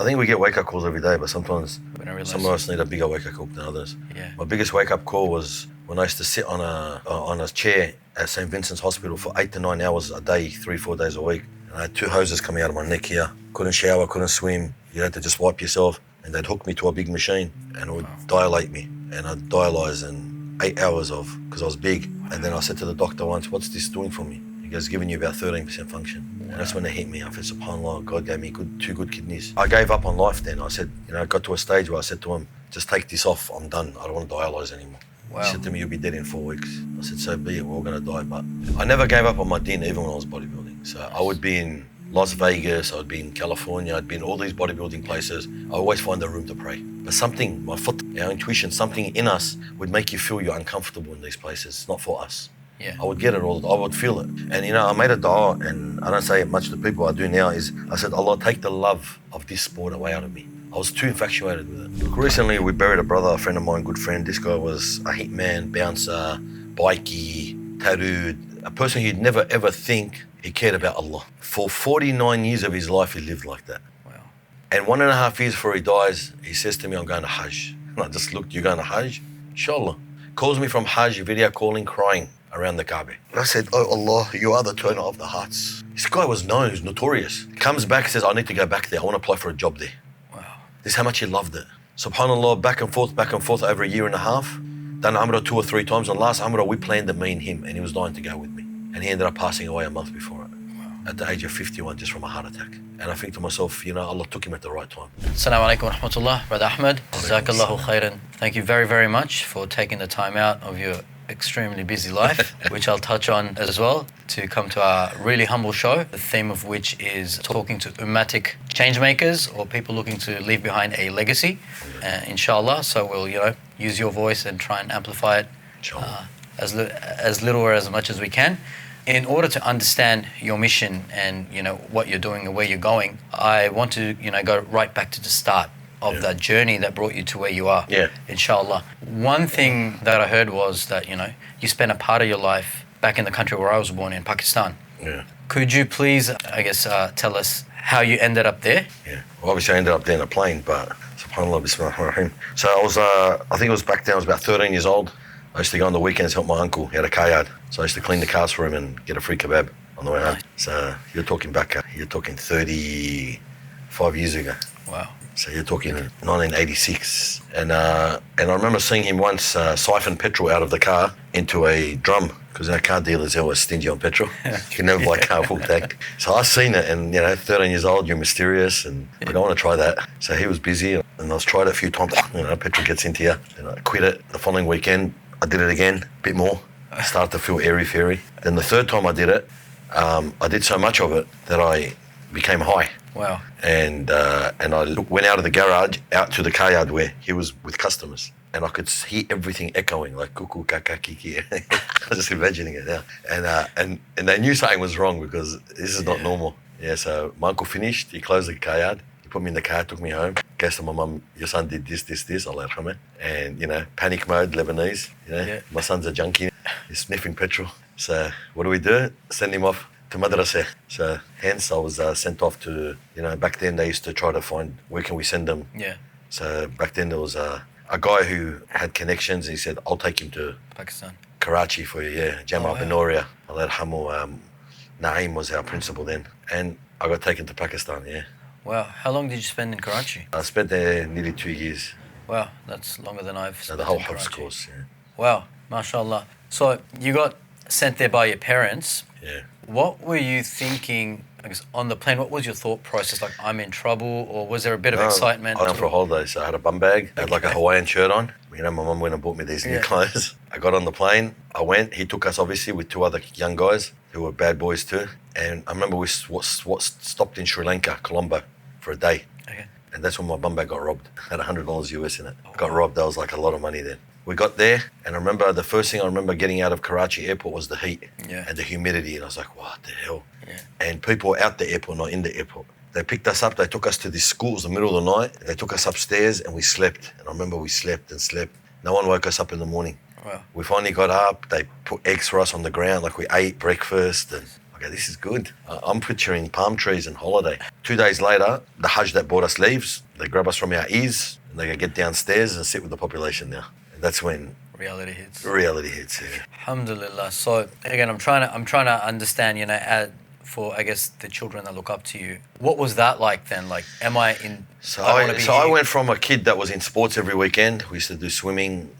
I think we get wake-up calls every day, but sometimes some of us need a bigger wake-up call than others. Yeah. My biggest wake-up call was when I used to sit on a chair at St. Vincent's Hospital for 8 to 9 hours a day, 3-4 days a week. And I had 2 hoses coming out of my neck here. Couldn't shower, couldn't swim. You had to just wipe yourself. And they'd hook me to a big machine and it would dilate me. And I'd dialyze in 8 hours because I was big. And then I said to the doctor once, what's this doing for me? He goes, giving you about 13% function. And that's when it hit me. I said, subhanAllah, God gave me 2 good kidneys. I gave up on life then. I said, I got to a stage where I said to him, just take this off, I'm done. I don't want to dialyze anymore. Wow. He said to me, you'll be dead in 4 weeks. I said, so be it, we're all going to die. But I never gave up on my deen, even when I was bodybuilding. So I would be in Las Vegas, I would be in California, I'd be in all these bodybuilding places. I always find a room to pray. But something, my foot, our intuition, something in us would make you feel you're uncomfortable in these places. It's not for us. Yeah. I would get it all, I would feel it. And I made a dua, and I don't say it much to people, I do now, is I said, Allah, take the love of this sport away out of me. I was too infatuated with it. Look, recently we buried a brother, a friend of mine, good friend. This guy was a hitman, bouncer, bikie, tattooed, a person you'd never ever think he cared about Allah. For 49 years of his life, he lived like that. Wow. And 1.5 years before he dies, he says to me, I'm going to Hajj. And I just looked, you're going to Hajj? Inshallah. Calls me from Hajj, video calling, crying around the Kaaba. I said, oh Allah, you are the turner of the hearts. This guy was known, he was notorious. Comes back, says, I need to go back there. I want to apply for a job there. Wow. This is how much he loved it. SubhanAllah, back and forth over a year and a half. Done Umrah 2 or 3 times. On last Umrah, we planned to me and him, and he was dying to go with me. And he ended up passing away a month before it. Wow. At the age of 51, just from a heart attack. And I think to myself, Allah took him at the right time. Assalamu alaikum wa rahmatullah, Brother Ahmad. Jazakallahu khairan. Thank you very, very much for taking the time out of your extremely busy life, which I'll touch on as well, to come to our really humble show, the theme of which is talking to ummatic changemakers or people looking to leave behind a legacy, inshallah. So we'll, use your voice and try and amplify it as little or as much as we can. In order to understand your mission and, what you're doing and where you're going, I want to, go right back to the start of that journey that brought you to where you are, inshallah. One thing that I heard was that, you spent a part of your life back in the country where I was born in, Pakistan. Yeah. Could you please, tell us how you ended up there? Yeah. Well, obviously I ended up there in a plane, but subhanAllah, bismillahirrahmanirrahim. So I was, I think it was back then, I was about 13 years old. I used to go on the weekends, help my uncle. He had a car yard. So I used to clean the cars for him and get a free kebab on the way home. So you're talking 35 years ago. Wow. So you're talking 1986. And I remember seeing him once siphon petrol out of the car into a drum, because our car dealers are always stingy on petrol. You can never buy a car full tank. So I seen it, and 13 years old, you're mysterious, and I don't want to try that. So he was busy, and I was tried it a few times. Petrol gets into you. And I quit it. The following weekend, I did it again, a bit more. I started to feel airy-fairy. Then the third time I did it, I did so much of it that I became high. Wow. And I went out of the garage, out to the car yard where he was with customers. And I could hear everything echoing, like cuckoo, kaka, kiki. I'm just imagining it now. And they knew something was wrong because this is not normal. Yeah, so my uncle finished, he closed the car yard, he put me in the car, took me home. Guess to my mum, your son did this, Allah yarhamah. And, panic mode, Lebanese, my son's a junkie, he's sniffing petrol. So what do? Send him off to Madrasa. So hence I was sent off to, back then they used to try to find, where can we send them? Yeah. So back then there was a guy who had connections. He said, I'll take him to Pakistan. Karachi for you, Jamal Benoria. Allah yarhamu, Naeem was our principal then. And I got taken to Pakistan, Wow. How long did you spend in Karachi? I spent there nearly 2 years. Wow, that's longer than I've spent The whole in Karachi. Hafs course, Wow, mashallah. So you got sent there by your parents. Yeah. What were you thinking, on the plane? What was your thought process? Like, I'm in trouble, or was there a bit of excitement? I went for a holiday, so I had a bum bag, I had like a Hawaiian shirt on. My mum went and bought me these new clothes. I got on the plane, I went, he took us obviously with 2 other young guys who were bad boys too. And I remember we stopped in Sri Lanka, Colombo, for a day. Okay. And that's when my bum bag got robbed. It had $100 US in it. Got robbed, that was like a lot of money then. We got there, and I remember the first thing I remember getting out of Karachi airport was the heat and the humidity. And I was like, what the hell? Yeah. And people were out the airport, not in the airport. They picked us up, they took us to this school, it was the middle of the night. They took us upstairs and we slept. And I remember we slept and slept. No one woke us up in the morning. Wow. We finally got up, they put eggs for us on the ground, like we ate breakfast. And I go, this is good. I'm picturing palm trees and holiday. 2 days later, the Hajj that brought us leaves. They grab us from our ears and they go get downstairs and sit with the population now. And that's when Reality hits. reality hits. Yeah. Alhamdulillah. So again, I'm trying to understand, for I guess the children that look up to you. What was that like then? Like, am I in? So I I went from a kid that was in sports every weekend. We used to do swimming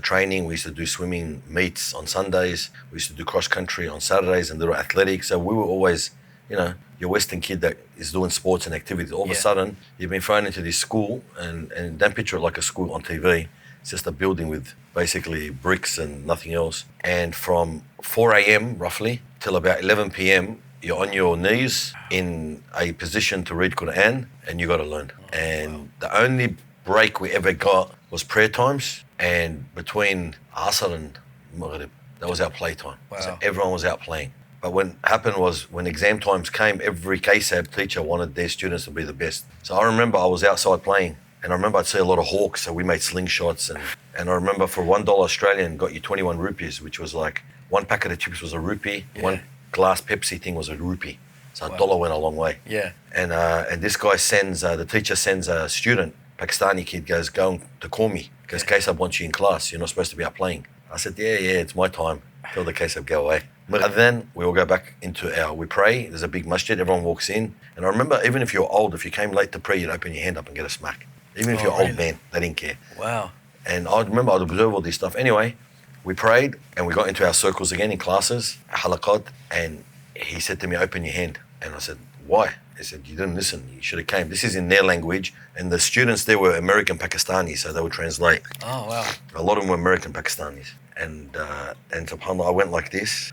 training. We used to do swimming meets on Sundays. We used to do cross country on Saturdays and little athletics. So we were always, your Western kid that is doing sports and activities. All of a sudden, you've been thrown into this school and don't picture it like a school on TV. It's just a building with basically bricks and nothing else. And from 4 a.m. roughly till about 11 p.m., you're on your knees in a position to read Quran and you got to learn. And the only break we ever got was prayer times, and between Asr and Maghrib, that was our playtime. Wow. So everyone was out playing. But what happened was when exam times came, every KSAB teacher wanted their students to be the best. So I remember I was outside playing, and I remember I'd see a lot of hawks, so we made slingshots. And I remember for $1 Australian got you 21 rupees, which was like one packet of chips was a rupee, one glass Pepsi thing was a rupee. So a dollar went a long way. Yeah. And this guy sends, the teacher sends a student, Pakistani kid, goes, go to call me, because KSAB wants you in class, you're not supposed to be out playing. I said, yeah, it's my time. Tell the KSAB go away. But then we all go back into we pray, there's a big masjid, everyone walks in. And I remember, even if you're old, if you came late to pray, you'd open your hand up and get a smack. Even if you're really? old man, they didn't care. Wow. And I remember I'd observe all this stuff. Anyway, we prayed and we got into our circles again in classes, halaqat, and he said to me, open your hand. And I said, why? He said, you didn't listen, you should have came. This is in their language, and the students there were American Pakistanis, so they would translate. Oh, wow. A lot of them were American Pakistanis. And subhanAllah, I went like this,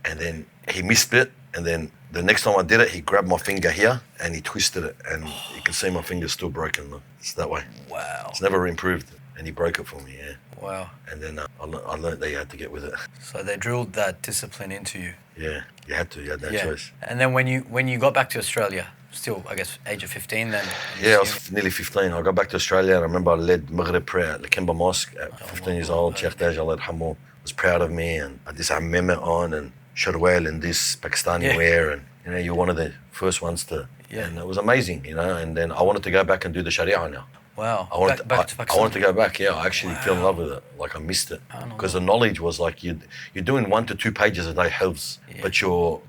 and then he missed it, and then the next time I did it, he grabbed my finger here, and he twisted it, and you can see my finger's still broken. Look. It's that way. Wow. It's never improved, and he broke it for me, yeah. Wow. And then I learned that you had to get with it. So they drilled that discipline into you. Yeah, you had no choice. And then when you got back to Australia, still, I guess, age of 15 then? Yeah, I was nearly 15. I got back to Australia, and I remember I led Maghrib prayer at Lakemba Mosque at 15 years old. Sheikh Taj Allah Yarhamu was proud of me, and I had this amendment on, and Sharwell in this Pakistani wear, and you're one of the first ones to, and it was amazing, and then I wanted to go back and do the Sharia now. Wow. I wanted to go back, I actually fell in love with it, like I missed it. Because the knowledge was like you're doing 1 to 2 pages a day helps, but your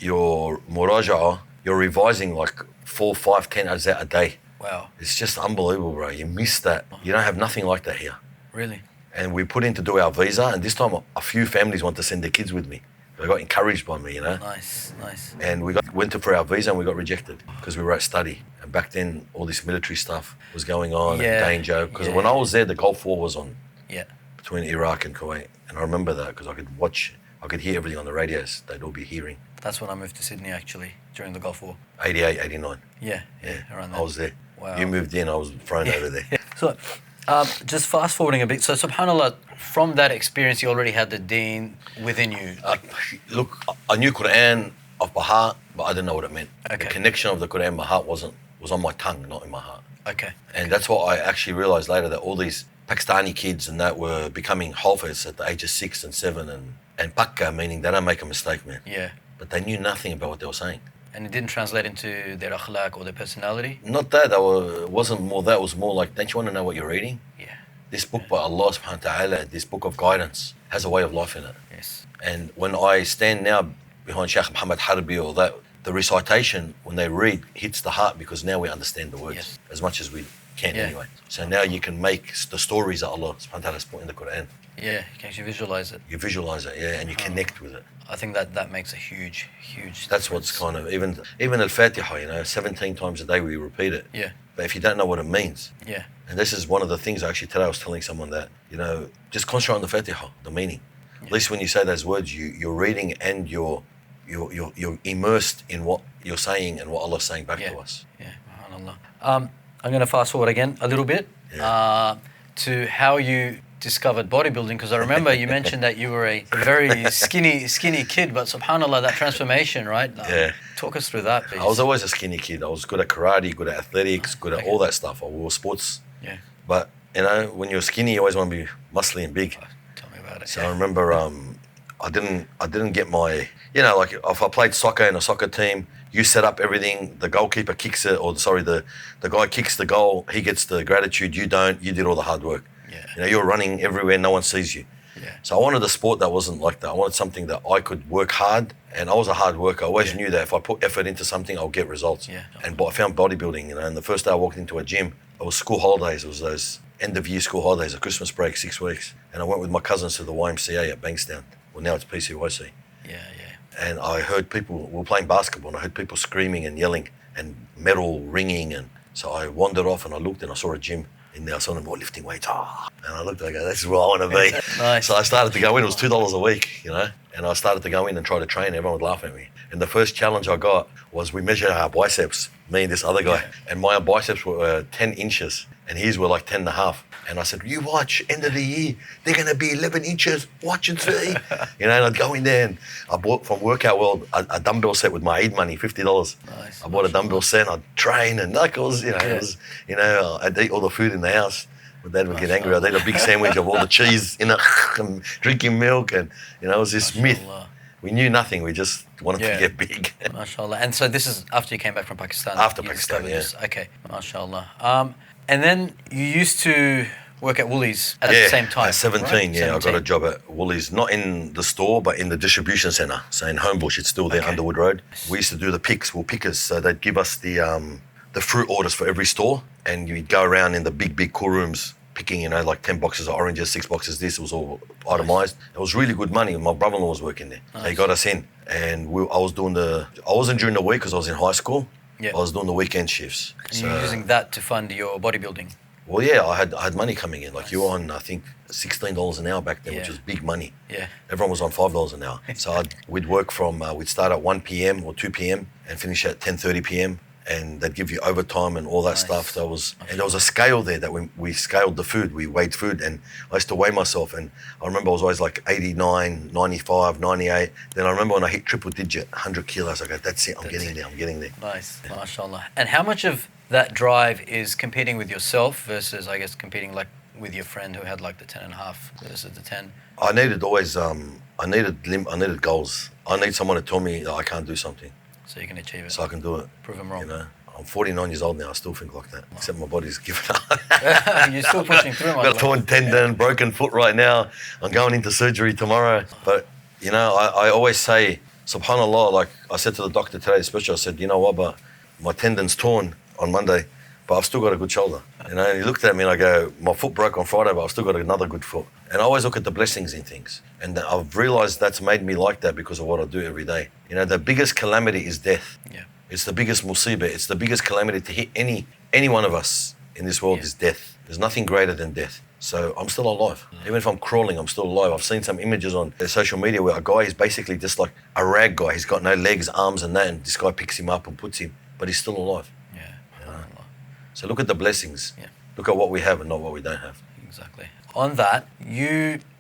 muraja'ah, you're revising like 4, 5, 10 ajza a day. Wow. It's just unbelievable, bro. You miss that. You don't have nothing like that here. Really? And we put in to do our visa, and this time a few families want to send their kids with me. They got encouraged by me, Nice. And we went for our visa and we got rejected because we were at study. And back then, all this military stuff was going on and danger. Because when I was there, the Gulf War was on between Iraq and Kuwait. And I remember that because I could hear everything on the radios. They'd all be hearing. That's when I moved to Sydney, actually, during the Gulf War. 88, 89. Yeah, around there. I was there. Wow. You moved in, I was thrown over there. So, just fast forwarding a bit. So, subhanAllah, from that experience, you already had the deen within you. Look, I knew Quran of by heart, but I didn't know what it meant. Okay. The connection of the Quran in my heart was on my tongue, not in my heart. Okay. And that's what I actually realised later, that all these Pakistani kids and that were becoming Hafiz at the age of 6 and 7 and Pakka, meaning they don't make a mistake, man. Yeah. But they knew nothing about what they were saying. And it didn't translate into their akhlaq or their personality? Not that, it wasn't more that, it was more like, don't you want to know what you're reading? Yeah. This book by Allah subhanahu wa ta'ala, this book of guidance, has a way of life in it. Yes. And when I stand now behind Sheikh Ahmad Hraichie or that, the recitation, when they read, hits the heart because now we understand the words as much as we can anyway. So now you can make the stories that Allah subhanahu wa ta'ala has put in the Quran. Yeah, you can actually visualize it. You visualize it, and you connect with it. I think that makes a huge That's difference. what's kind of, even Al-Fatiha, 17 times a day we repeat it. Yeah. But if you don't know what it means, Yeah. and this is one of the things actually today I was telling someone that, just concentrate on the Fatiha, the meaning. At least when you say those words, you're reading and you're immersed in what you're saying and what Allah's saying back to us. Yeah, subhanAllah. I'm going to fast forward again a little bit to how you discovered bodybuilding, because I remember you mentioned that you were a very skinny kid, but subhanAllah, that transformation, right? Talk us through that, please. I was always a skinny kid. I was good at karate, good at athletics, good at all that stuff. I wore sports. Yeah. But, when you're skinny, you always want to be muscly and big. Tell me about it. So I remember I didn't get my, you know, like if I played soccer in a soccer team, you set up everything, the goalkeeper kicks it, or sorry, the guy kicks the goal, he gets the gratitude, you don't, you did all the hard work. Yeah. You know, you're running everywhere, no one sees you. Yeah. So I wanted a sport that wasn't like that. I wanted something that I could work hard, and I was a hard worker. I always knew that if I put effort into something, I'll get results. Yeah. And I found bodybuilding, you know, and the first day I walked into a gym, it was school holidays. It was those end of year school holidays, a Christmas break, 6 weeks. And I went with my cousins to the YMCA at Bankstown. Well, now it's PCYC. Yeah. And I heard people, we were playing basketball, and I heard people screaming and yelling and metal ringing. And so I wandered off and I looked and I saw a gym in there. I saw them all lifting weights. And I looked and I go, this is where I want to be. Nice. So I started to go in. It was $2 a week, you know. And I started to go in and try to train. Everyone would laugh at me. And the first challenge I got was we measured our biceps, me and this other guy. And my biceps were 10 inches and his were like 10 and a half. And I said, you watch, end of the year, they're going to be 11 inches, watch and see. You know, and I'd go in there and I bought from Workout World a dumbbell set with my Eid money, $50. Nice. I bought a dumbbell set and I'd train and like it was, I'd eat all the food in the house. My dad would get angry. I'd eat a big sandwich of all the cheese in it and drinking milk. And, you know, it was this myth. We knew nothing. We just wanted to get big. MashaAllah. And so this is after you came back from Pakistan? After Pakistan, yeah. Okay. MashaAllah. And then you used to work at Woolies at the same time. At 17, right? I got a job at Woolies, not in the store, but in the distribution centre. So in Homebush, it's still there, Underwood Road. We used to do the picks, pickers. So they'd give us the fruit orders for every store, and you'd go around in the big cool rooms picking, you know, like 10 boxes of oranges, 6 boxes this. It was all itemised. It was really good money. My brother-in-law was working there. Nice. They got us in, and I wasn't during the week because I was in high school. Yeah. I was doing the weekend shifts. And you were using that to fund your bodybuilding? Well, yeah, I had money coming in. Like you were on, I think, $16 an hour back then, which was big money. Yeah. Everyone was on $5 an hour. So we'd work from, we'd start at 1 p.m. or 2 p.m. and finish at 10:30 p.m. And they'd give you overtime and all that stuff. So and there was a scale there that we scaled the food, we weighed food, and I used to weigh myself. And I remember I was always like 89, 95, 98. Then I remember when I hit triple digit, 100 kilos, I go, that's it, I'm getting there. Nice, mashallah. And how much of that drive is competing with yourself versus, I guess, competing like with your friend who had like the 10.5 versus the 10? I needed always, I needed goals. I need someone to tell me that I can't do something. So you can achieve it. So I can do it. Prove them wrong. You know, I'm 49 years old now. I still think like that. Wow. Except my body's given up. You're still pushing through. Got a torn tendon, broken foot right now. I'm going into surgery tomorrow. But you know, I always say, subhanallah. Like I said to the doctor today, especially, I said, you know what, but my tendon's torn on Monday, but I've still got a good shoulder. You know, and he looked at me and I go, my foot broke on Friday, but I've still got another good foot. And I always look at the blessings in things. And I've realised that's made me like that because of what I do every day. You know, the biggest calamity is death. Yeah. It's the biggest musibah. It's the biggest calamity to hit any one of us in this world is death. There's nothing greater than death. So I'm still alive. Even if I'm crawling, I'm still alive. I've seen some images on social media where a guy is basically just like a rag guy. He's got no legs, arms and that, and this guy picks him up and puts him, but he's still alive. Yeah. You know? So look at the blessings. Yeah. Look at what we have and not what we don't have. Exactly. On that,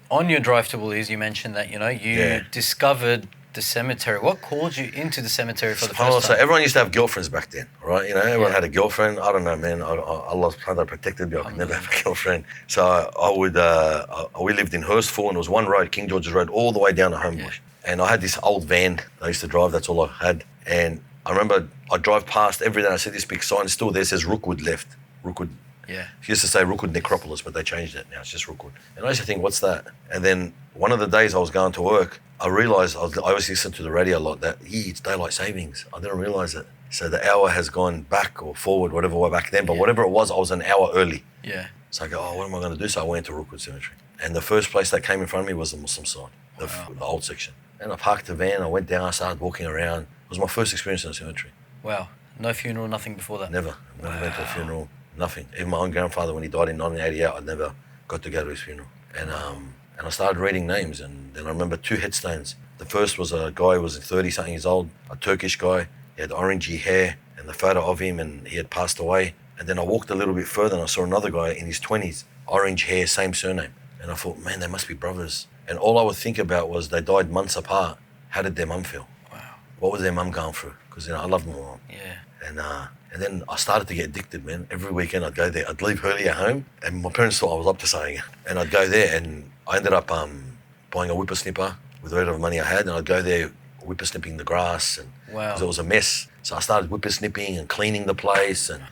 on your drive to Woolies, you mentioned that, you discovered the cemetery. What called you into the cemetery for the first time? So everyone used to have girlfriends back then, right? You know, everyone had a girlfriend. I don't know, man. Allah protected me. I could never have a girlfriend. So we lived in Hurstville, and it was one road, King George's Road, all the way down to Homebush. And I had this old van I used to drive. That's all I had. And I remember I drive past every day. And I see this big sign still there. It says Rookwood left. Rookwood. Yeah. It used to say Rookwood Necropolis, but they changed it. Now it's just Rookwood. And I used to think, what's that? And then one of the days I was going to work, I realised, I always listened to the radio a lot, that it's daylight savings. I didn't realise it. So the hour has gone back or forward, whatever way back then, but whatever it was, I was an hour early. Yeah. So I go, what am I going to do? So I went to Rookwood Cemetery. And the first place that came in front of me was the Muslim side, the old section. And I parked the van, I went down, I started walking around. It was my first experience in a cemetery. Wow. No funeral, nothing before that? Never went to a funeral. Nothing. Even my own grandfather, when he died in 1988, I never got to go to his funeral. And I started reading names, and then I remember 2 headstones. The first was a guy who was 30-something years old, a Turkish guy. He had orangey hair, and the photo of him, and he had passed away. And then I walked a little bit further, and I saw another guy in his 20s, orange hair, same surname. And I thought, man, they must be brothers. And all I would think about was they died months apart. How did their mum feel? Wow. What was their mum going through? Because I loved my mum. Yeah. And then I started to get addicted, man. Every weekend I'd go there. I'd leave early at home, and my parents thought I was up to something. And I'd go there, and I ended up buying a whippersnipper, with whatever money I had, and I'd go there whippersnipping the grass, and Wow. because it was a mess. So I started whippersnipping and cleaning the place, and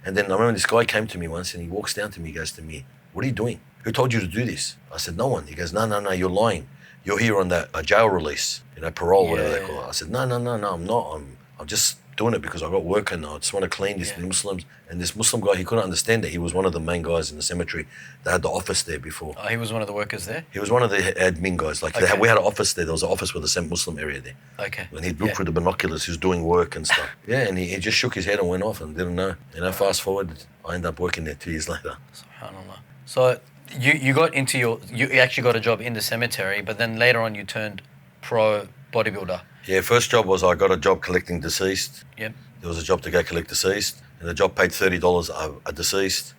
and then I remember this guy came to me once, and he walks down to me, he goes to me, "What are you doing? Who told you to do this?" I said, "No one." He goes, No, you're lying. You're here on that jail release, parole, whatever they call it. I said, No, I'm not. I'm just doing it because I got work and I just want to clean these Muslims. And this Muslim guy, he couldn't understand it. He was one of the main guys in the cemetery. They had the office there before. Oh, he was one of the workers there? He was one of the admin guys. Like we had an office there. There was an office with a Muslim area there. Okay. And he'd look through the binoculars. He was doing work and stuff. Yeah, and he just shook his head and went off and didn't know. Fast forward, I ended up working there 2 years later. SubhanAllah. So you got into you actually got a job in the cemetery, but then later on you turned pro bodybuilder. Yeah, first job was I got a job collecting deceased. Yep. There was a job to go collect deceased, and the job paid $30 a deceased.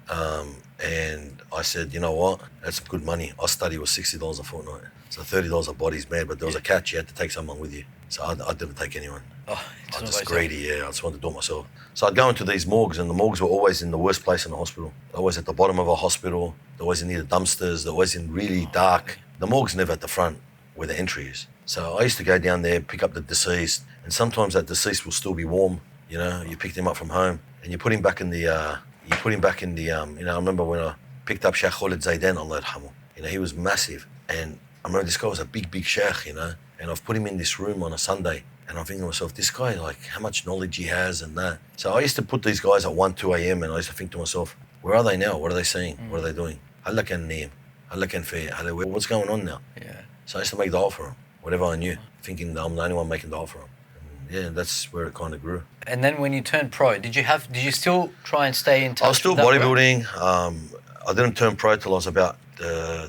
And I said, you know what? That's good money. Our study was $60 a fortnight. So $30 a body's mad, but there was a catch. You had to take someone with you. So I didn't take anyone. Oh, I was just greedy, I just wanted to do it myself. So I'd go into these morgues, and the morgues were always in the worst place in the hospital. Always at the bottom of a hospital. They're always near the dumpsters. They're always in really dark. The morgue's never at the front where the entry is. So I used to go down there, pick up the deceased, and sometimes that deceased will still be warm. You picked him up from home, and you put him back in the, I remember when I picked up Sheikh Khalid Zaidan, Allah yarhamu. He was massive. And I remember this guy was a big sheikh, and I've put him in this room on a Sunday, and I'm thinking to myself, this guy, like, how much knowledge he has and that. So I used to put these guys at 1, 2 a.m. and I used to think to myself, where are they now? What are they saying? What are they doing? Allah can name. Allah can fair. What's going on now? Yeah. So I used to make dua for him, whatever I knew, thinking that I'm the only one making dua for him. And that's where it kind of grew. And then when you turned pro, did you still try and stay in touch? I was still bodybuilding. I didn't turn pro till I was about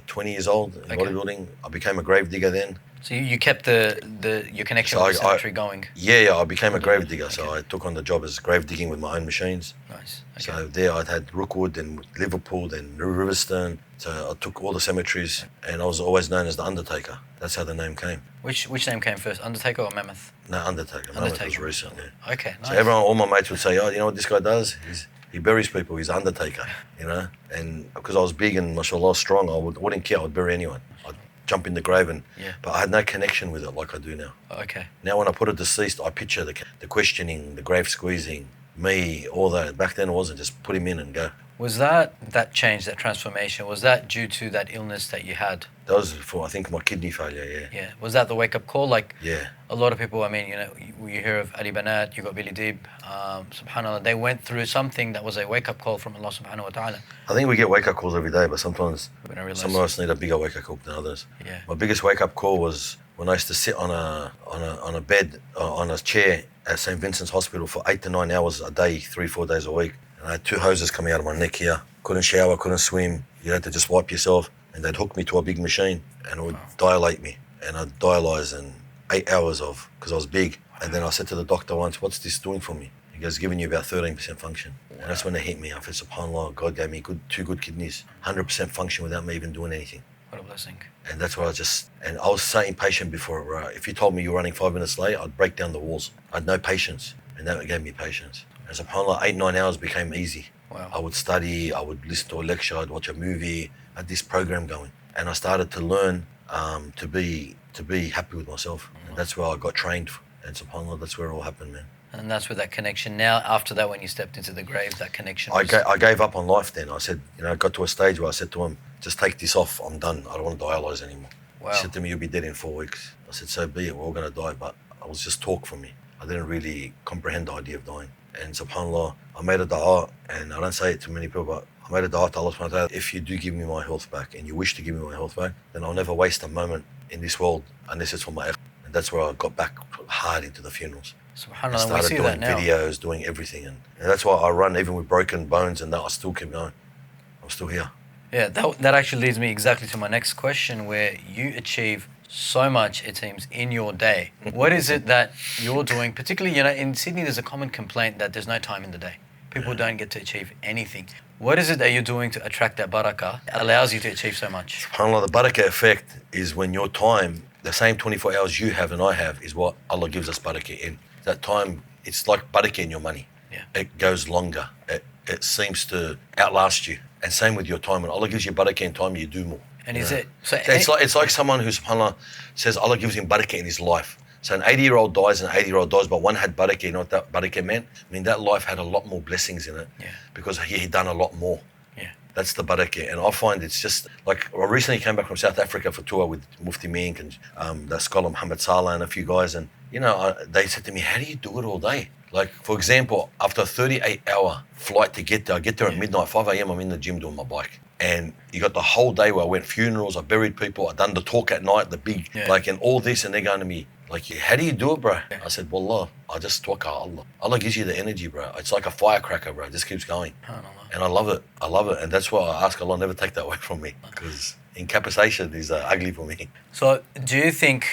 20 years old in bodybuilding. I became a grave digger then. So you kept your connection with the cemetery going? Yeah, I became a grave digger. So I took on the job as grave digging with my own machines. Nice. Okay. So there I'd had Rookwood, then Liverpool, then Riverstone. So I took all the cemeteries, and I was always known as the Undertaker. That's how the name came. Which name came first, Undertaker or Mammoth? No, Undertaker. Mammoth was recent, yeah. Okay, nice. So all my mates would say, oh, you know what this guy does? He buries people. He's Undertaker, And because I was big and mashallah strong, I wouldn't care. I would bury anyone. I'd jump in the grave, but I had no connection with it like I do now. Okay. Now when I put a deceased, I picture the questioning, the grave squeezing, me, all that. Back then it wasn't just put him in and go. Was that change, that transformation, was that due to that illness that you had? That was for, I think, my kidney failure, yeah. Yeah. Was that the wake-up call? Like, yeah. A lot of people, you hear of Ali Banat, you got Billy Deeb, subhanAllah, they went through something that was a wake-up call from Allah subhanahu wa ta'ala. I think we get wake-up calls every day, but sometimes some of us need a bigger wake-up call than others. Yeah. My biggest wake-up call was when I used to sit on a bed, on a chair at St. Vincent's Hospital for 8 to 9 hours a day, 3-4 days a week. And I had 2 hoses coming out of my neck here. Couldn't shower, couldn't swim. You had to just wipe yourself. And they'd hook me to a big machine and it would dilate me. And I'd dialyze in 8 hours because I was big. And then I said to the doctor once, what's this doing for me? He goes, giving you about 13% function. And that's when it hit me. I said, subhanAllah, God gave me 2 good kidneys, 100% function without me even doing anything. What a blessing. And that's what I was so impatient before. If you told me you were running 5 minutes late, I'd break down the walls. I had no patience. And that gave me patience. And subhanAllah, 8-9 hours became easy. Wow. I would study, I would listen to a lecture, I'd watch a movie. I had this program going. And I started to learn to be happy with myself. And that's where I got trained. And subhanAllah, that's where it all happened, man. And that's where that connection now, after that, when you stepped into the grave, that connection I gave up on life then. I said, I got to a stage where I said to him, just take this off, I'm done. I don't want to dialyze anymore. Wow. He said to me, you'll be dead in 4 weeks. I said, so be it, we're all going to die. But it was just talk for me. I didn't really comprehend the idea of dying. And subhanAllah, I made a dua, and I don't say it to many people, but I made a dua to Allah subhanahu wa ta'ala. If you do give me my health back, and you wish to give me my health back, then I'll never waste a moment in this world unless it's for my. And that's where I got back hard into the funerals. SubhanAllah, I started doing videos, doing everything. And that's why I run, even with broken bones, and that I still keep going. I'm still here. Yeah, that actually leads me exactly to my next question, where you achieve so much, it seems, in your day. What is it that you're doing? Particularly, in Sydney, there's a common complaint that there's no time in the day. People don't get to achieve anything. What is it that you're doing to attract that barakah that allows you to achieve so much? SubhanAllah, the barakah effect is when your time, the same 24 hours you have and I have, is what Allah gives us barakah in. That time, it's like barakah in your money. Yeah. It goes longer. It seems to outlast you. And same with your time. When Allah gives you barakah in time, you do more. And is it so? It's like someone who, subhanAllah, says Allah gives him barakah in his life. So an 80-year-old dies and an 80-year-old dies, but one had barakah. You know what that barakah meant? I mean, that life had a lot more blessings in it because he'd done a lot more. Yeah. That's the barakah. And I find it's just like, I recently came back from South Africa for tour with Mufti Mink and the scholar Muhammad Salah and a few guys. And, you know, they said to me, how do you do it all day? Like, for example, after a 38-hour flight to get there, I get there at midnight, 5 a.m, I'm in the gym doing my bike. And you got the whole day where I went funerals, I buried people, I done the talk at night, the big, and all this, and they're going to me, like, how do you do it, bro? I said, Wallah, I just talk Allah. Allah gives you the energy, bro. It's like a firecracker, bro. It just keeps going. And I love it. I love it. And that's why I ask Allah never take that away from me, because incapacitation is ugly for me. So do you think,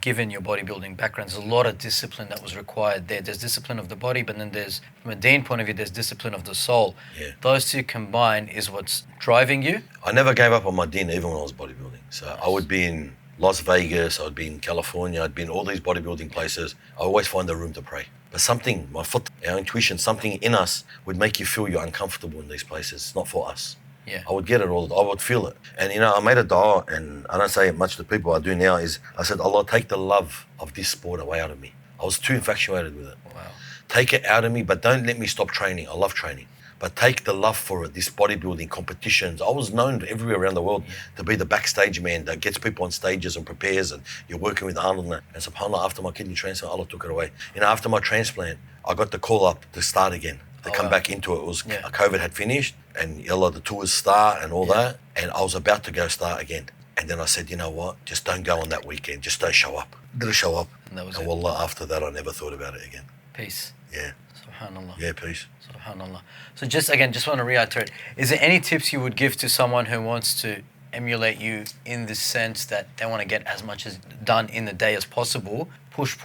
given your bodybuilding background, there's a lot of discipline that was required there? There's discipline of the body, but then there's, from a deen point of view, there's discipline of the soul. Yeah. Those two combined is what's driving you? I never gave up on my deen even when I was bodybuilding. So nice. I would be in Las Vegas, I'd be in California, I'd be in all these bodybuilding places. I always find the room to pray. But something, my foot, our intuition, something in us would make you feel you're uncomfortable in these places. It's not for us. Yeah. I would get it all, I would feel it. And I made a dua, and I don't say it much to people, I do now, is I said, Allah, take the love of this sport away out of me. I was too infatuated with it. Wow. Take it out of me, but don't let me stop training. I love training. But take the love for it, this bodybuilding competitions. I was known everywhere around the world to be the backstage man that gets people on stages and prepares, and you're working with Arnold. And subhanAllah, after my kidney transplant, Allah took it away. After my transplant, I got the call up to start again, to come back into it. It was COVID had finished, and Allah, the tours start and all that, and I was about to go start again. And then I said, you know what, just don't go on that weekend, just don't show up. Didn't show up. And wallah, after that, I never thought about it again. Peace. Yeah. Subhanallah. Yeah, peace. Subhanallah. So just want to reiterate, is there any tips you would give to someone who wants to emulate you in the sense that they want to get as much as done in the day as possible, push,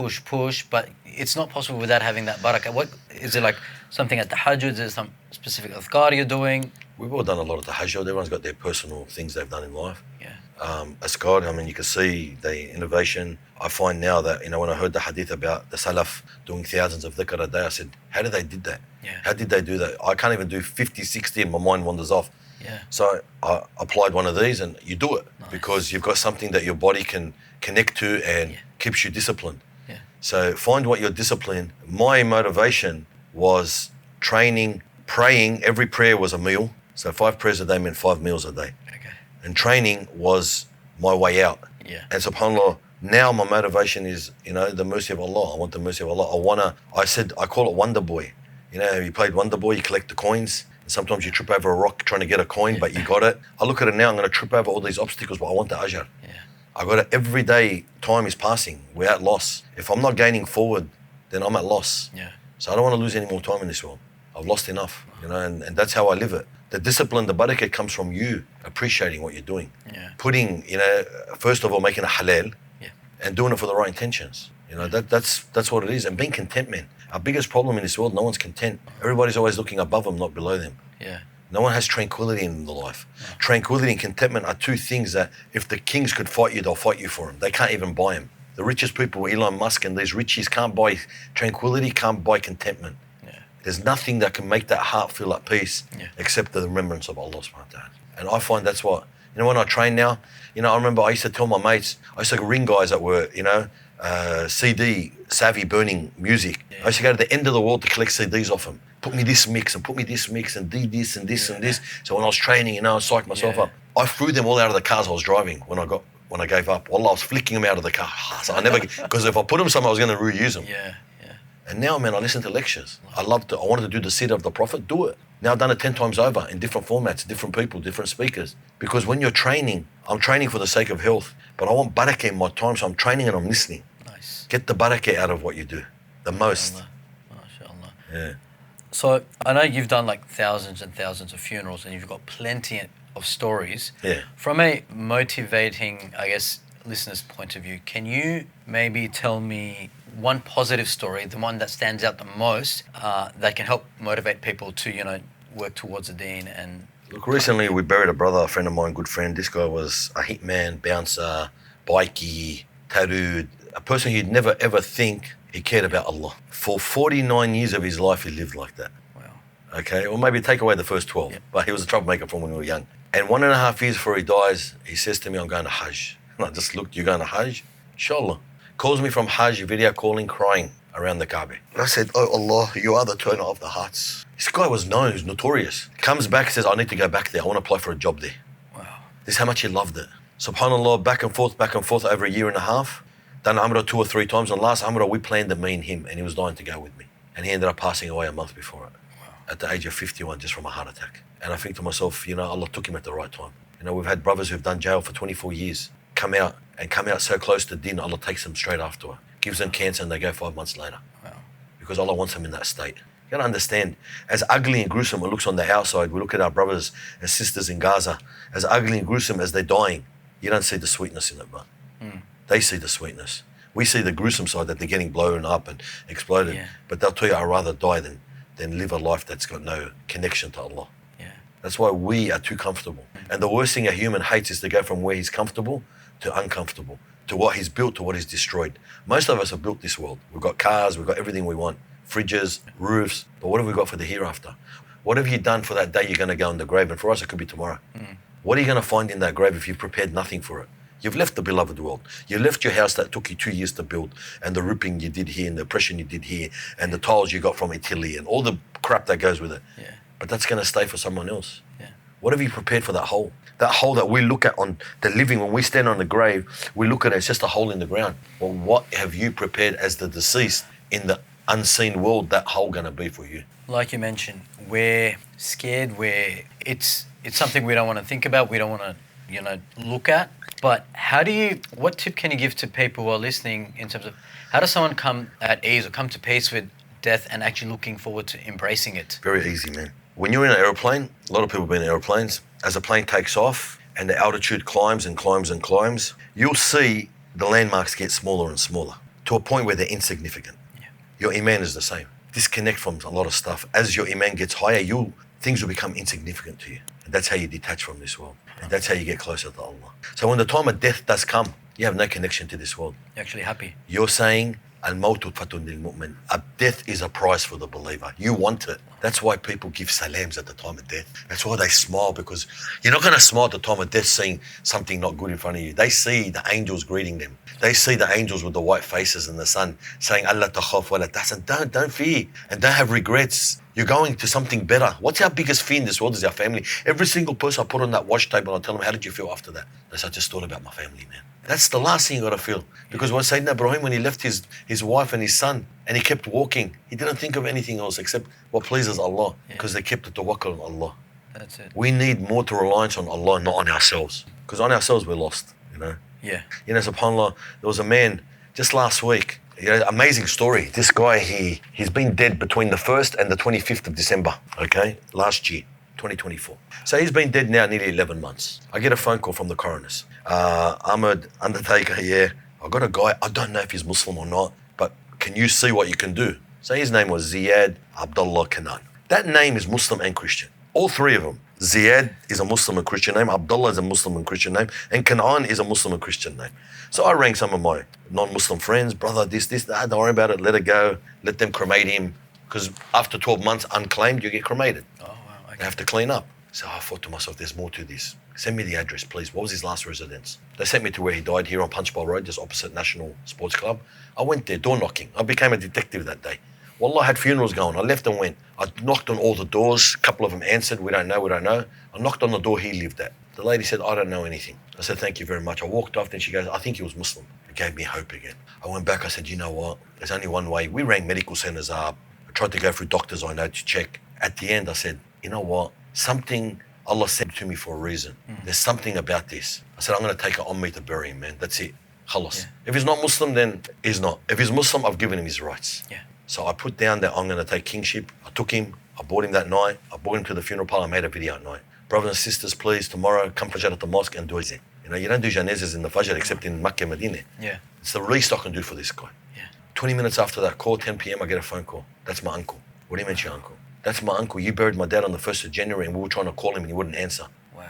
but it's not possible without having that barakah? What is it, like something at the tahajjud? Is there some specific adhkar you're doing? We've all done a lot of tahajjud. Everyone's got their personal things they've done in life. Yeah. Azkar, I mean, you can see the innovation. I find now that, when I heard the hadith about the Salaf doing thousands of dhikr a day, I said, how did they do that? Yeah. How did they do that? I can't even do 50, 60 and my mind wanders off. Yeah. So I applied one of these, and you do it because you've got something that your body can connect to and keeps you disciplined. Yeah. So find what you're disciplined. My motivation was training, praying. Every prayer was a meal. So 5 prayers a day meant 5 meals a day. Okay. And training was my way out. Yeah. And subhanAllah, now my motivation is, the mercy of Allah. I want the mercy of Allah. I call it Wonder Boy. You played Wonder Boy, you collect the coins. And sometimes you trip over a rock trying to get a coin, but you got it. I look at it now, I'm going to trip over all these obstacles, but I want the ajr. Yeah. I got it. Every day, time is passing. We're at loss. If I'm not gaining forward, then I'm at loss. Yeah. So I don't want to lose any more time in this world. I've lost enough, and that's how I live it. The discipline, the barakah comes from you appreciating what you're doing. Yeah. Putting, first of all, making a halal Yeah. and doing it for the right intentions. That's what it is. And being content, man. Our biggest problem in this world, no one's content. Everybody's always looking above them, not below them. Yeah. No one has tranquility in the life. Tranquility and contentment are two things that if the kings could fight you, they'll fight you for them. They can't even buy them. The richest people, Elon Musk and these richies, can't buy tranquility, can't buy contentment. Yeah. There's nothing that can make that heart feel at peace except the remembrance of Allah subhanahu wa ta'ala. And I find that's what, when I train now, I remember I used to tell my mates, I used to ring guys that were, CD savvy burning music. I used to go to the end of the world to collect CDs off them. Put me this mix and put me this mix and do this and this and this. So when I was training, I psyched myself up. I threw them all out of the cars I was driving when I gave up. Wallah, I was flicking them out of the car. So because if I put them somewhere, I was going to reuse them. Yeah. And now, man, I listen to lectures. I wanted to do the seed of the Prophet, do it. Now I've done it 10 times over in different formats, different people, different speakers. Because when you're training, I'm training for the sake of health, but I want barakah in my time, so I'm training and I'm listening. Nice. Get the barakah out of what you do, the most. MashaAllah. Yeah. So I know you've done like thousands and thousands of funerals, and you've got plenty of stories. Yeah. From a motivating, listener's point of view, can you maybe tell me one positive story, the one that stands out the most, that can help motivate people to, work towards the deen? And look, recently we buried a brother, a friend of mine, good friend. This guy was a hitman, bouncer, bikie, tattooed, a person you'd never ever think he cared about Allah. For 49 years of his life, he lived like that. wow. Okay, or maybe take away the first 12. Yeah. But he was a troublemaker from when we were young. And 1.5 years before he dies, he says to me, I'm going to Hajj. And I just looked, you're going to Hajj? Inshallah. Calls me from Hajj, video calling, crying around the Kaaba. And I said, oh Allah, you are the turner of the hearts. This guy was known, he was notorious. Comes back, says, I need to go back there. I want to apply for a job there. Wow. This is how much he loved it. SubhanAllah, back and forth over a year and a half. Done Umrah 2 or 3 times. On last Umrah, we planned to me and him, and he was dying to go with me. And he ended up passing away a month before it. Wow. At the age of 51, just from a heart attack. And I think to myself, Allah took him at the right time. We've had brothers who've done jail for 24 years, come out so close to din, Allah takes them straight after. Gives them cancer and they go 5 months later. Wow. Because Allah wants them in that state. You gotta understand, as ugly and gruesome it looks on the outside, we look at our brothers and sisters in Gaza, as ugly and gruesome as they're dying, you don't see the sweetness in it, but they see the sweetness. We see the gruesome side that they're getting blown up and exploded, but they'll tell you, I'd rather die than live a life that's got no connection to Allah. That's why we are too comfortable. And the worst thing a human hates is to go from where he's comfortable to uncomfortable, to what he's built to what he's destroyed. Most of us have built this world. We've got cars, we've got everything we want, fridges, roofs, but what have we got for the hereafter? What have you done for that day you're going to go in the grave? And for us, it could be tomorrow. What are you going to find in that grave if you've prepared nothing for it? You've left the beloved world. You left your house that took you 2 years to build, and the roofing you did here, and the oppression you did here, and the tiles you got from Italy, and all the crap that goes with it. But that's going to stay for someone else. What have you prepared for that hole? That hole that we look at on the living, when we stand on the grave, we look at it as just a hole in the ground. Well, what have you prepared as the deceased in the unseen world, that hole going to be for you? Like you mentioned, we're scared, it's something we don't want to think about, we don't want to, look at. But what tip can you give to people who are listening in terms of how does someone come at ease or come to peace with death and actually looking forward to embracing it? Very easy, man. When you're in an aeroplane, a lot of people have been in aeroplanes, as a plane takes off and the altitude climbs and climbs and climbs, you'll see the landmarks get smaller and smaller to a point where they're insignificant. Your iman is the same. Disconnect from a lot of stuff. As your iman gets higher, things will become insignificant to you. And that's how you detach from this world. And that's how you get closer to Allah. So when the time of death does come, you have no connection to this world. You're actually happy. You're saying, Al-mawtu fatun lil mu'min. Death is a prize for the believer. You want it. That's why people give salams at the time of death. That's why they smile, because you're not going to smile at the time of death seeing something not good in front of you. They see the angels greeting them. They see the angels with the white faces in the sun saying, Allah takhaf wa la tahzan. Don't fear and don't have regrets. You're going to something better. What's our biggest fear in this world is our family. Every single person I put on that watch table, I tell them, how did you feel after that? They say, I just thought about my family, man. That's the last thing you got to feel. Because when Sayyidina Ibrahim, when he left his wife and his son, and he kept walking, he didn't think of anything else except what pleases Allah, because they kept the tawakkul on Allah. That's it. We need more to reliance on Allah, not on ourselves. Because on ourselves, we're lost, Yeah. SubhanAllah, there was a man just last week, amazing story. This guy, he's been dead between the 1st and the 25th of December, last year, 2024. So he's been dead now nearly 11 months. I get a phone call from the coroners. Ahmad, Undertaker, I got a guy, I don't know if he's Muslim or not, but can you see what you can do? So his name was Ziyad Abdullah Kanan. That name is Muslim and Christian. All three of them. Ziyad is a Muslim and Christian name, Abdullah is a Muslim and Christian name, and Kanan is a Muslim and Christian name. So I rang some of my non-Muslim friends, brother, this, don't worry about it, let it go, let them cremate him, because after 12 months unclaimed, you get cremated. Oh, wow. Okay. They have to clean up. So I thought to myself, there's more to this. Send me the address, please. What was his last residence? They sent me to where he died, here on Punchbowl Road, just opposite National Sports Club. I went there, door knocking. I became a detective that day. Wallah, I had funerals going. I left and went. I knocked on all the doors. A couple of them answered, we don't know. I knocked on the door he lived at. The lady said, I don't know anything. I said, thank you very much. I walked off, then she goes, I think he was Muslim. It gave me hope again. I went back, I said, you know what? There's only one way. We rang medical centres up. I tried to go through doctors I know to check. At the end, I said, you know what? Something Allah said to me for a reason. There's something about this. I said, I'm going to take it on me to bury him, man. That's it. Khalas. Yeah. If he's not Muslim, then he's not. If he's Muslim, I've given him his rights. Yeah. So I put down that I'm going to take kingship. I took him. I brought him that night. I brought him to the funeral parlour. I made a video at night. Brothers and sisters, please, tomorrow, come Fajr at the mosque and do it. You don't do janazas in the Fajr except in Makkah, Medina. Yeah. It's the least I can do for this guy. Yeah. 20 minutes after that call, 10 p.m., I get a phone call. That's my uncle. What do you mean, your uncle? That's my uncle. You buried my dad on the 1st of January and we were trying to call him and he wouldn't answer. Wow.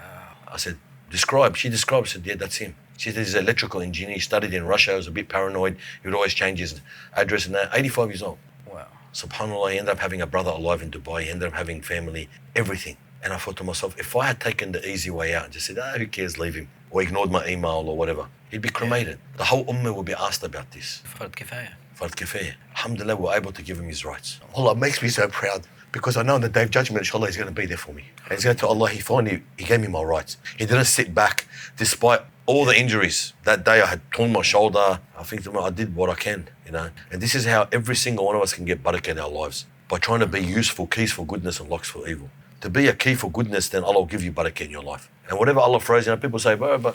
I said, describe. She described. I said, yeah, that's him. She said, he's an electrical engineer. He studied in Russia. He was a bit paranoid. He would always change his address and that. 85 years old. Wow. SubhanAllah, he ended up having a brother alive in Dubai. He ended up having family, everything. And I thought to myself, if I had taken the easy way out and just said, who cares, leave him, or ignored my email or whatever, he'd be cremated. The whole ummah would be asked about this. Fard kifaya. Fard kifaya. Alhamdulillah, we're able to give him his rights. Allah, it makes me so proud because I know on the day of judgment, inshallah, he's going to be there for me. And he's going to tell Allah, he gave me my rights. He didn't sit back despite all the injuries. That day I had torn my shoulder. I think I did what I can, And this is how every single one of us can get barakah in our lives, by trying to be useful keys for goodness and locks for evil. To be a key for goodness, then Allah will give you barakah in your life. And whatever Allah throws, people say, bro,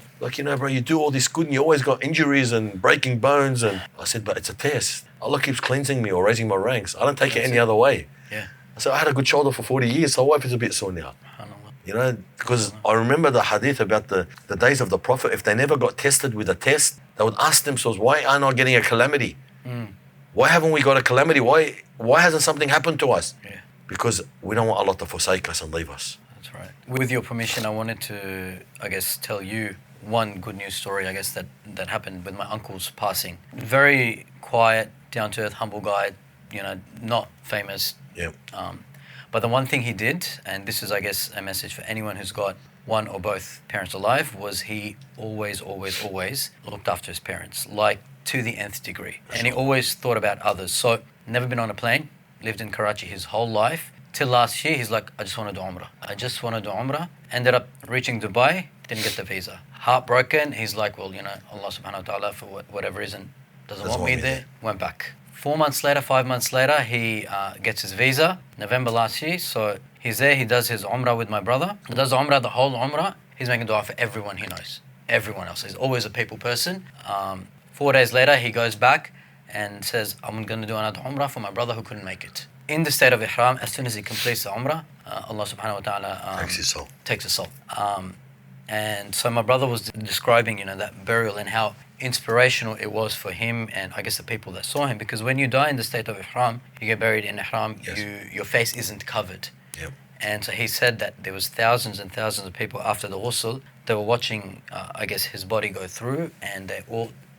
you do all this good and you always got injuries and breaking bones. And I said, but it's a test. Allah keeps cleansing me or raising my ranks. I don't take it any other way. Yeah. I said, I had a good shoulder for 40 years, so why if it's a bit sore now? Because I remember the hadith about the days of the Prophet. If they never got tested with a test, they would ask themselves, why aren't I getting a calamity? Why haven't we got a calamity? Why hasn't something happened to us? Yeah. Because we don't want Allah to forsake us and leave us. That's right. With your permission, I wanted to, tell you one good news story, that happened with my uncle's passing. Very quiet, down-to-earth, humble guy, not famous. Yeah. But the one thing he did, and this is, a message for anyone who's got one or both parents alive, was he always looked after his parents, like to the nth degree. And he always thought about others. So, never been on a plane, lived in Karachi his whole life. Till last year, he's like, I just want to do Umrah. Ended up reaching Dubai, didn't get the visa. Heartbroken, he's like, well, Allah subhanahu wa ta'ala, for whatever reason, doesn't want me there. Went back. 5 months later, he gets his visa, November last year. So he's there, he does his Umrah with my brother. He does the Umrah, the whole Umrah. He's making dua for everyone he knows. Everyone else. He's always a people person. 4 days later, he goes back and says, I'm going to do another Umrah for my brother who couldn't make it. In the state of Ihram, as soon as he completes the Umrah, Allah subhanahu wa ta'ala takes his soul. And so my brother was describing, that burial and how inspirational it was for him and the people that saw him. Because when you die in the state of Ihram, you get buried in Ihram, yes. Your face isn't covered. Yep. And so he said that there was thousands and thousands of people after the ghusl. They were watching, his body go through, and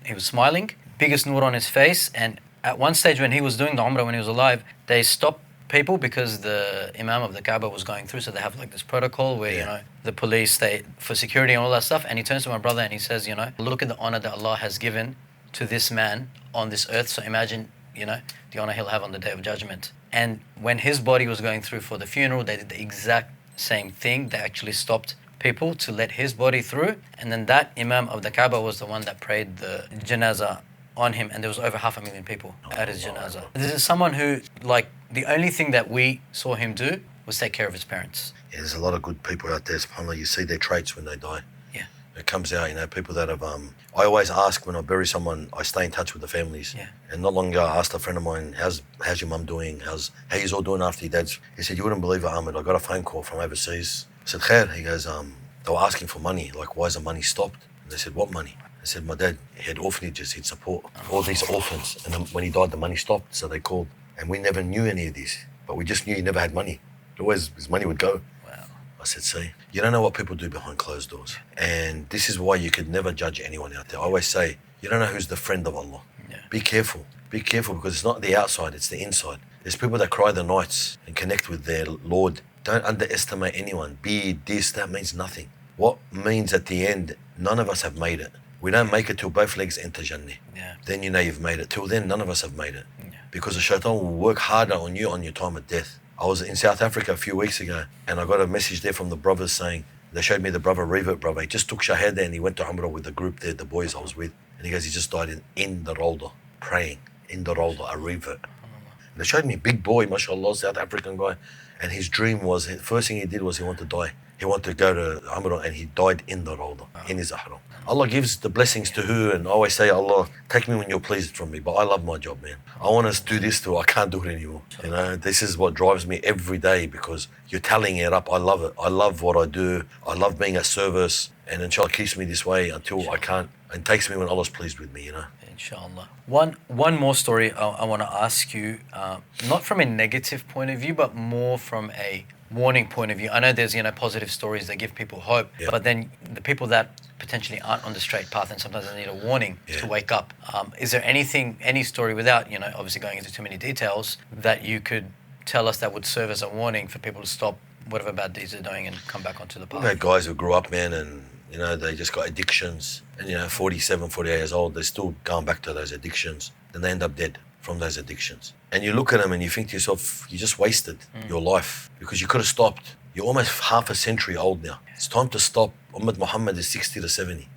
he was smiling, biggest nur on his face. And at one stage when he was doing the Umrah, when he was alive, they stopped people because the Imam of the Kaaba was going through. So they have this protocol where, the police, for security and all that stuff. And he turns to my brother and he says, look at the honor that Allah has given to this man on this earth. So imagine, the honor he'll have on the Day of Judgment. And when his body was going through for the funeral, they did the exact same thing. They actually stopped people to let his body through. And then that Imam of the Kaaba was the one that prayed the janazah on him, and there was over 500,000 people at his janazah. This is someone who, the only thing that we saw him do was take care of his parents. Yeah, there's a lot of good people out there, subhanAllah. You see their traits when they die. Yeah. It comes out, people that have, I always ask when I bury someone, I stay in touch with the families. Yeah. And not long ago, I asked a friend of mine, how's your mum doing? How you all doing after your dad's? He said, you wouldn't believe it, Ahmad. I got a phone call from overseas. I said, Khair. He goes, they were asking for money. Why is the money stopped? And they said, what money? I said, my dad had orphanages, he'd support all these orphans. And then when he died, the money stopped, so they called. And we never knew any of this, but we just knew he never had money. Always his money would go. Wow. I said, see, you don't know what people do behind closed doors. And this is why you could never judge anyone out there. I always say, you don't know who's the friend of Allah. Yeah. Be careful, because it's not the outside, it's the inside. There's people that cry the nights and connect with their Lord. Don't underestimate anyone. Be this, that means nothing. What means at the end, none of us have made it. We don't make it till both legs enter Jannah. Yeah. Then you've made it. Till then, none of us have made it. Yeah. Because the shaitan will work harder on you on your time of death. I was in South Africa a few weeks ago, and I got a message there from the brothers saying, they showed me the brother, revert brother. He just took Shahada and he went to Umrah with the group there, the boys I was with. And he goes, he just died in the Rawda, praying in the Rawda, a revert. And they showed me a big boy, mashallah, South African guy. And his dream was, the first thing he did was he wanted to die. He wanted to go to Umrah, and he died in the Rawda, in his Ihram. Allah gives the blessings to who, and I always say, Allah, take me when you're pleased from me. But I love my job, man. I want to do this too. I can't do it anymore. This is what drives me every day, because you're tallying it up. I love it. I love what I do. I love being at service. And inshallah keeps me this way until I can't, and takes me when Allah's pleased with me, Inshallah. One more story I want to ask you, not from a negative point of view, but more from a warning point of view? I know there's, positive stories that give people hope, but then the people that potentially aren't on the straight path, and sometimes they need a warning to wake up. Is there any story without, obviously going into too many details, that you could tell us that would serve as a warning for people to stop whatever bad deeds they're doing and come back onto the path? We've had guys who grew up, man, and they just got addictions, and 47, 48 years old, they're still going back to those addictions, then they end up dead from those addictions. And you look at them and you think to yourself, you just wasted your life because you could have stopped. You're almost half a century old now. It's time to stop. Ummah Muhammad is 60 to 70.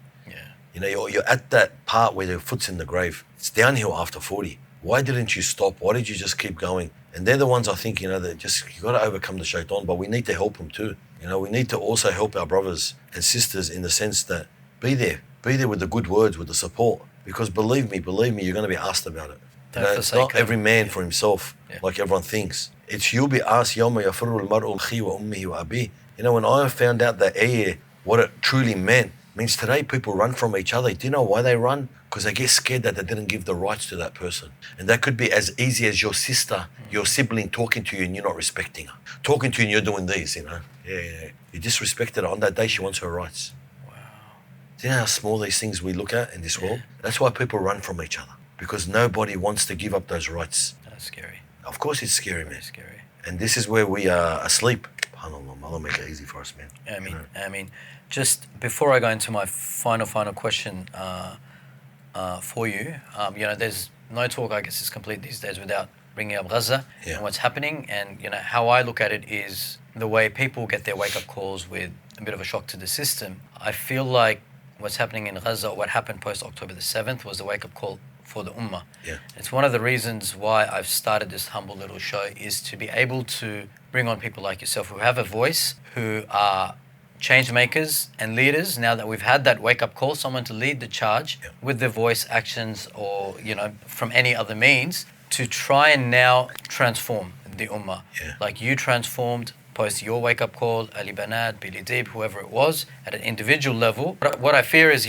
You're at that part where their foot's in the grave. It's downhill after 40. Why didn't you stop? Why did you just keep going? And they're the ones, I think, that just, you got to overcome the shaitan, but we need to help them too. We need to also help our brothers and sisters in the sense that be there with the good words, with the support, because believe me, you're going to be asked about it. It's not every man for himself, like everyone thinks. It's you'll be asked, يَوْمَ يَفِرُّ الْمَرْءُ مِنْ أَخِيهِ وَأُمِّهِ وَأَبِيهِ. When I found out that what it truly means today people run from each other. Do you know why they run? Because they get scared that they didn't give the rights to that person. And that could be as easy as your sister, your sibling talking to you and you're not respecting her. Talking to you and you're doing these, You disrespected her. On that day, she wants her rights. Wow. Do you know how small these things we look at in this world? That's why people run from each other. Because nobody wants to give up those rights. That's scary. Of course it's scary, man. Very scary. And this is where we are asleep. SubhanAllah, Allah make it easy for us, man. I mean, just before I go into my final question for you, there's no talk, I guess, is complete these days without bringing up Gaza and what's happening. And, how I look at it is the way people get their wake-up calls with a bit of a shock to the system. I feel like what's happening in Gaza, what happened post-October the 7th, was the wake-up call for the Ummah. Yeah. It's one of the reasons why I've started this humble little show, is to be able to bring on people like yourself who have a voice, who are change makers and leaders. Now that we've had that wake-up call, someone to lead the charge with their voice, actions, or from any other means, to try and now transform the Ummah. Like you transformed post your wake-up call, Ali Banad, Billy Deeb, whoever it was, at an individual level. What I fear is,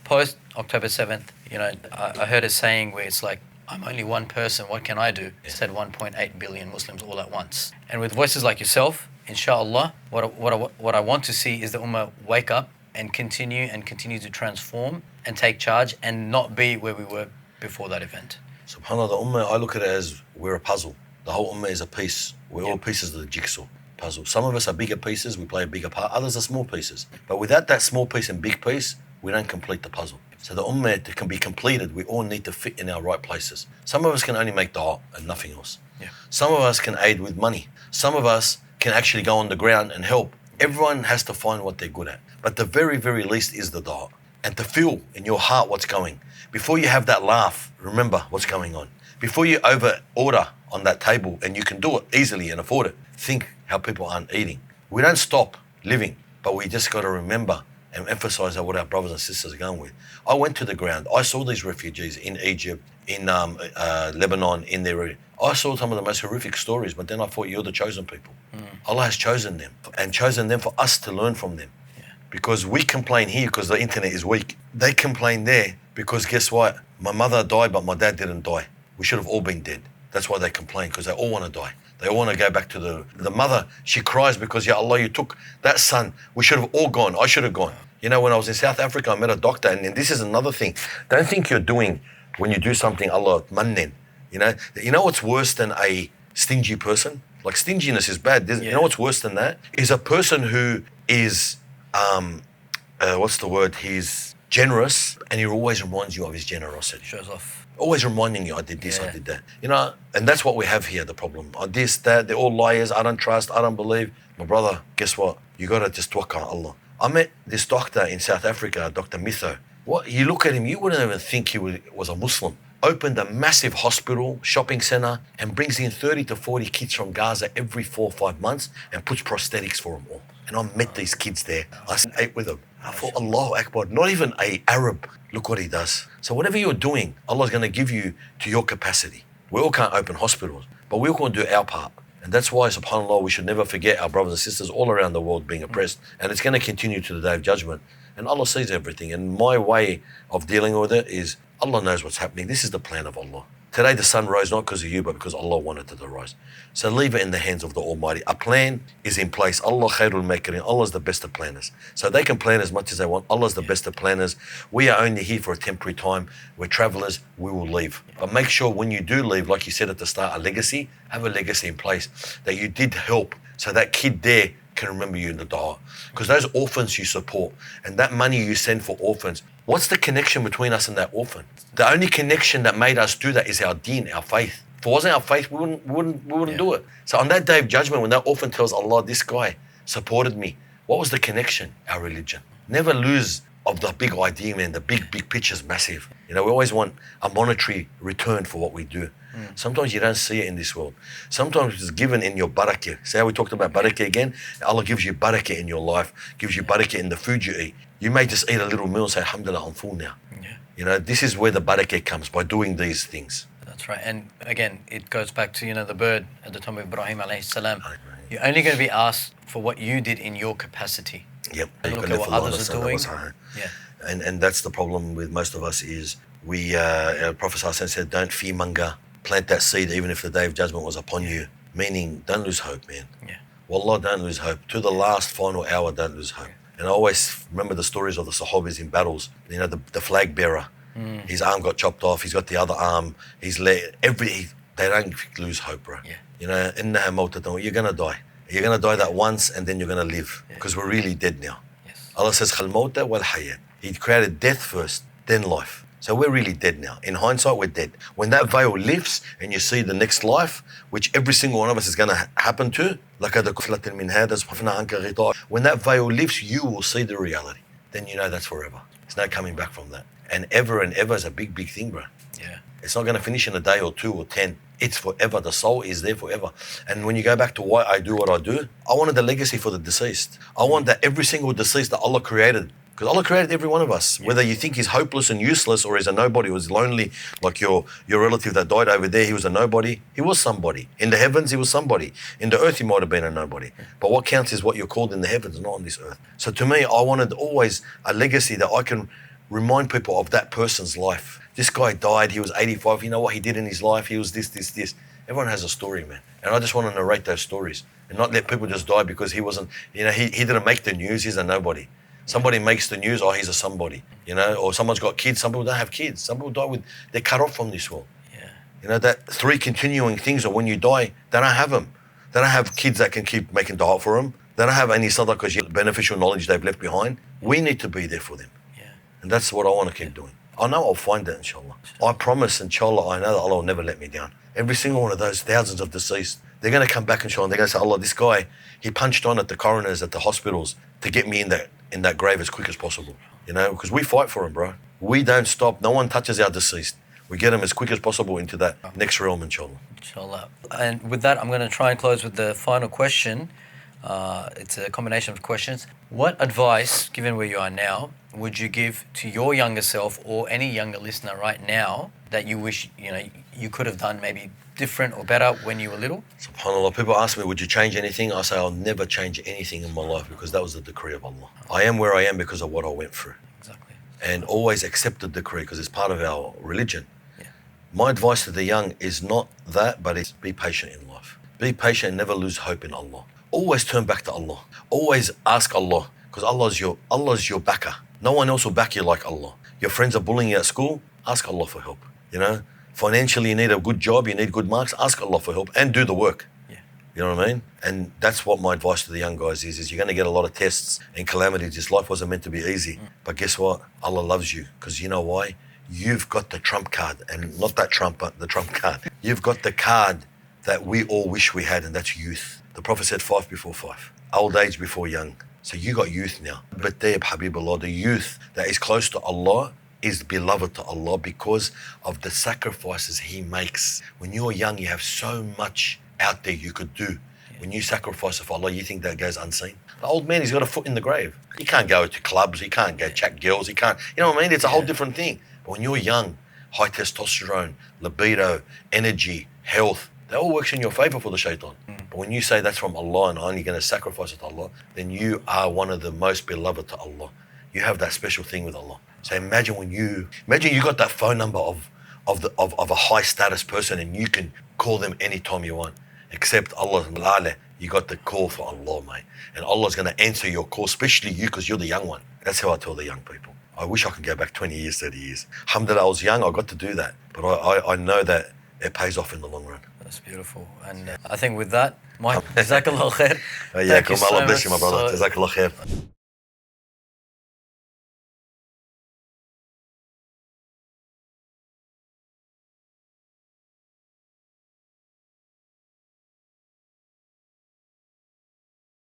post October 7th, I heard a saying where it's like, I'm only one person, what can I do? It said 1.8 billion Muslims all at once. And with voices like yourself, inshallah, what I want to see is the Ummah wake up and continue to transform and take charge and not be where we were before that event. SubhanAllah, the Ummah, I look at it as we're a puzzle. The whole Ummah is a piece. We're all pieces of the jigsaw puzzle. Some of us are bigger pieces, we play a bigger part. Others are small pieces. But without that small piece and big piece, we don't complete the puzzle. So the Ummah can be completed, we all need to fit in our right places. Some of us can only make dua and nothing else. Some of us can aid with money. Some of us can actually go on the ground and help. Everyone has to find what they're good at. But the very, very least is the dua. And to feel in your heart what's going. Before you have that laugh, remember what's going on. Before you over order on that table, and you can do it easily and afford it, think how people aren't eating. We don't stop living, but we just got to remember and emphasize what our brothers and sisters are going with. I went to the ground. I saw these refugees in Egypt, in Lebanon, in their... I saw some of the most horrific stories, but then I thought, you're the chosen people. Allah has chosen them and chosen them for us to learn from them. Because we complain here because the internet is weak. They complain there because guess what? My mother died, but my dad didn't die. We should have all been dead. That's why they complain, because they all want to die. They all want to go back to the mother. She cries because, Ya Allah, you took that son. We should have all gone. I should have gone. When I was in South Africa, I met a doctor, and this is another thing. Don't think you're doing, when you do something, Allah, mannen. You know what's worse than a stingy person? Like, stinginess is bad. You know what's worse than that? Is a person who is, he's generous, and he always reminds you of his generosity. Shows off. Always reminding you, I did this, I did that. And that's what we have here, the problem. This, that, they're all liars. I don't trust, I don't believe. My brother, guess what? You got to just tawakkal on Allah. I met this doctor in South Africa, Dr. Mitho. You look at him, you wouldn't even think he was a Muslim. Opened a massive hospital, shopping center, and brings in 30 to 40 kids from Gaza every 4 or 5 months and puts prosthetics for them all. And I met these kids there. I ate with them. I thought, Allahu Akbar, not even an Arab. Look what he does. So whatever you're doing, Allah's going to give you to your capacity. We all can't open hospitals, but we all can do our part. And that's why, subhanAllah, we should never forget our brothers and sisters all around the world being oppressed. And it's going to continue to the day of judgment. And Allah sees everything. And my way of dealing with it is, Allah knows what's happening. This is the plan of Allah. Today the sun rose not because of you, but because Allah wanted it to rise. So leave it in the hands of the Almighty. A plan is in place. Allah khairul makirin. Allah is the best of planners. So they can plan as much as they want. Allah is the best of planners. We are only here for a temporary time. We're travelers. We will leave. But make sure when you do leave, like you said at the start, a legacy, have a legacy in place that you did help. So that kid there can remember you in the dua. Because those orphans you support and that money you send for orphans, what's the connection between us and that orphan? The only connection that made us do that is our deen, our faith. If it wasn't our faith, we wouldn't do it. So on that day of judgment, when that orphan tells Allah, this guy supported me, what was the connection? Our religion. Never lose of the big idea, man. The big picture is massive. You know, we always want a monetary return for what we do. Sometimes you don't see it in this world. Sometimes it's given in your barakah. See how we talked about barakah again? Allah gives you barakah in your life, gives you barakah in the food you eat. You may just eat a little meal and say, alhamdulillah, I'm full now. You know, this is where the barakah comes, by doing these things. That's right. And again, it goes back to, you know, the bird at the time of Ibrahim alayhi salam. You're only going to be asked for what you did in your capacity. Yep. And look at what others are doing. Yeah. And that's the problem with most of us is we, Prophet ﷺ said, don't fearmonger, plant that seed even if the day of judgment was upon you. Meaning, don't lose hope, man. Yeah. Wallah, don't lose hope. To the last final hour, don't lose hope. And I always remember the stories of the Sahabis in battles. You know, the flag bearer, his arm got chopped off, he's got the other arm, his leg, they don't lose hope, bro. Yeah. You know, innaha mawtatun, you're going to die. You're going to die that once and then you're going to live because we're really dead now. Yes. Allah says, khal mawta wal hayat. He created death first, then life. So we're really dead now. In hindsight, we're dead. When that veil lifts and you see the next life, which every single one of us is going to happen to, when that veil lifts, you will see the reality. Then you know that's forever. There's no coming back from that. And ever is a big thing, bro. Yeah. It's not going to finish in a day or 2 or 10. It's forever. The soul is there forever. And when you go back to why I do what I do, I wanted the legacy for the deceased. I want that every single deceased that Allah created, because Allah created every one of us, whether you think he's hopeless and useless or he's a nobody, or he's lonely, like your relative that died over there, he was a nobody. He was somebody. In the heavens, he was somebody. In the earth, he might have been a nobody. But what counts is what you're called in the heavens, not on this earth. So to me, I wanted always a legacy that I can remind people of that person's life. This guy died, he was 85. You know what he did in his life? He was this. Everyone has a story, man. And I just want to narrate those stories and not let people just die because he wasn't, you know, he didn't make the news, he's a nobody. Somebody makes the news, oh, he's a somebody, you know, or someone's got kids. Some people don't have kids. Some people die they're cut off from this world. Yeah. You know, that 3 continuing things are when you die, they don't have them. They don't have kids that can keep making dua for them. They don't have any sadaqah, beneficial knowledge they've left behind. We need to be there for them. Yeah. And that's what I want to keep doing. I know I'll find that, inshallah. I promise, inshallah, I know that Allah will never let me down. Every single one of those thousands of deceased, they're going to come back, inshallah, and they're going to say, Allah, this guy, he punched on at the coroners, at the hospitals to get me in that grave as quick as possible. You know, because we fight for him, bro. We don't stop. No one touches our deceased. We get them as quick as possible into that next realm, inshallah. Inshallah. And with that, I'm going to try and close with the final question. It's a combination of questions. What advice, given where you are now, would you give to your younger self or any younger listener right now that you wish, you know, you could have done maybe different or better when you were little? SubhanAllah, people ask me, would you change anything? I say, I'll never change anything in my life because that was the decree of Allah. I am where I am because of what I went through. Exactly. And always accept the decree because it's part of our religion. Yeah. My advice to the young is not that, but it's be patient in life. Be patient and never lose hope in Allah. Always turn back to Allah. Always ask Allah because Allah's your backer. No one else will back you like Allah. Your friends are bullying you at school, ask Allah for help. You know, financially you need a good job, you need good marks, ask Allah for help and do the work. Yeah. You know what I mean? And that's what my advice to the young guys is you're going to get a lot of tests and calamities. This life wasn't meant to be easy. But guess what? Allah loves you because you know why? You've got the trump card, and not that trump, but the trump card. You've got the card that we all wish we had, and that's youth. The Prophet said 5 before 5, old age before young. So you got youth now. But there, Habibullah, the youth that is close to Allah is beloved to Allah because of the sacrifices He makes. When you're young, you have so much out there you could do. When you sacrifice for Allah, you think that goes unseen. The old man, he's got a foot in the grave. He can't go to clubs, he can't go chat girls, he can't, you know what I mean? It's a whole different thing. But when you're young, high testosterone, libido, energy, health, that all works in your favor for the shaitan. But when you say that's from Allah and I'm only going to sacrifice it to Allah, then you are one of the most beloved to Allah. You have that special thing with Allah. So imagine you got that phone number of of a high status person, and you can call them anytime you want. Except Allah, you got the call for Allah, mate. And Allah's going to answer your call, especially you, because you're the young one. That's how I tell the young people. I wish I could go back 20 years, 30 years. Alhamdulillah, I was young, I got to do that. But I know that it pays off in the long run. That's beautiful. And I think with that, Mike, Jazakallah khair. Allah bless you, my brother. Jazakallah khair.